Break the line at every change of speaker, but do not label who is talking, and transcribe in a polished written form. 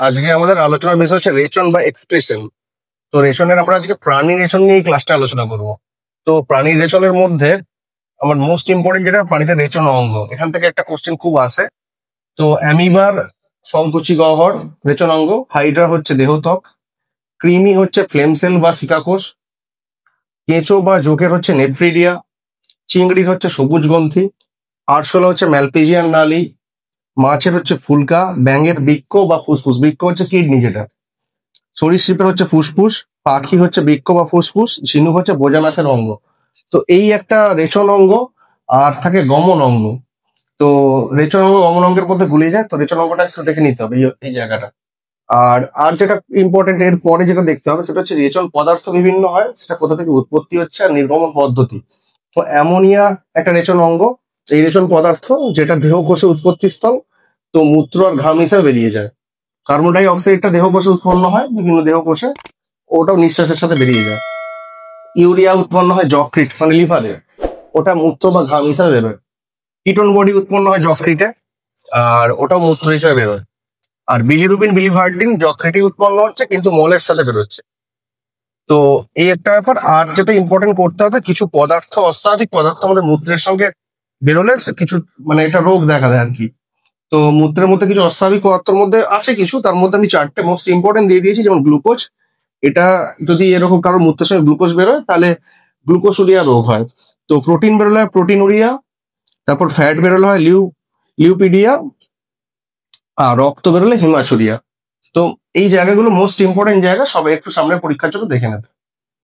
আজকে আমাদের আলোচনার বিষয় হচ্ছে রেচন বা এক্সপ্রেশন। তো রেচনের আমরা আজকে প্রাণী রেচন নিয়ে এই ক্লাসটা আলোচনা করব। তো প্রাণী রেচনের মধ্যে আমার মোস্ট ইম্পর্টেন্ট যেটা প্রাণীতে রেচন অঙ্গ, এখান থেকে একটা কোশ্চেন খুব আসে। তো অ্যামিবার সংকুচি গহ্বর রেচন অঙ্গ, হাইড্রা হচ্ছে দেহত্বক, কৃমি হচ্ছে ফ্লেম সেল বা সিকাকোষ, কেঁচো বা জোকের হচ্ছে নেফ্রিডিয়া, চিংড়ির হচ্ছে সবুজ গ্রন্থি, আরশোলা হচ্ছে ম্যালপিজিয়ান নালী, মাছের হচ্ছে ফুলকা, ব্যাঙের বৃক্ক বা ফুসফুস, বৃক্ক হচ্ছে কিডনি যেটা, সরীসৃপের হচ্ছে ফুসফুস, পাখি হচ্ছে বৃক্ক বা ফুসফুস, ঝিনুক হচ্ছে বোজানাসের অঙ্গ। তো এই একটা রেচন অঙ্গ। আর থাকে গমন অঙ্গ। তো রেচন অঙ্গ গমন অঙ্গের মধ্যে গুলিয়ে যায়, তো রেচন অঙ্গটা একটু দেখে নিতে হবে এই জায়গাটা। আর আর যেটা ইম্পর্টেন্ট এর পরে যেটা দেখতে হবে সেটা হচ্ছে রেচন পদার্থ বিভিন্ন হয়, সেটা কোথা থেকে উৎপত্তি হচ্ছে আর নির্গমন পদ্ধতি। তো অ্যামোনিয়া একটা রেচন অঙ্গ। এই রেচন পদার্থ যেটা দেহকোষে উৎপত্তি স্থল, তো মূত্র আর ঘাম হিসাবে বেরিয়ে যায়। কার্বন ডাই অক্সাইডটা দেহকোষে উৎপন্ন হয় বিভিন্ন দেহকোষে, ওটাও নিঃশ্বাসের সাথে বেরিয়ে যায়। ইউরিয়া উৎপন্ন হয় যকৃৎ মানে লিভারে, ওটা মূত্র বা ঘাম হিসাবে বেরোয়। কিটোন বডি উৎপন্ন হয় যকৃতে, আর ওটাও মূত্র হিসাবে বেরোয়। আর বিলিরুবিন বিলিভার্ডিন যকৃতে উৎপন্ন হচ্ছে কিন্তু মলের সাথে বেরোচ্ছে। তো এই একটা ব্যাপার। আর যেটা ইম্পর্টেন্ট করতে হবে, কিছু পদার্থ অস্বাভাবিক পদার্থ আমাদের মূত্রের সঙ্গে বেরোলে কিছু মানে এটা রোগ দেখা দেয় আর কি। তো মূত্রের মধ্যে কিছু অস্বাভাবিক পদার্থের মধ্যে আছে কিছু, তার মধ্যে আমি চারটে মোস্ট ইম্পর্টেন্ট দিয়ে দিয়েছি। যেমন গ্লুকোজ, এটা যদি এরকম কারোর মূত্রের সঙ্গে গ্লুকোজ বেরোয় তাহলে গ্লুকোসুরিয়া রোগ হয়। তো প্রোটিন বেরোলে হয় প্রোটিনুরিয়া, তারপর ফ্যাট বেরোলে হয় লিউপিডিয়া, আর রক্ত বেরোলে হিমাচুরিয়া। তো এই জায়গাগুলো মোস্ট ইম্পর্টেন্ট জায়গা, সবাই একটু সামনে পরীক্ষার জন্য দেখে নেবে।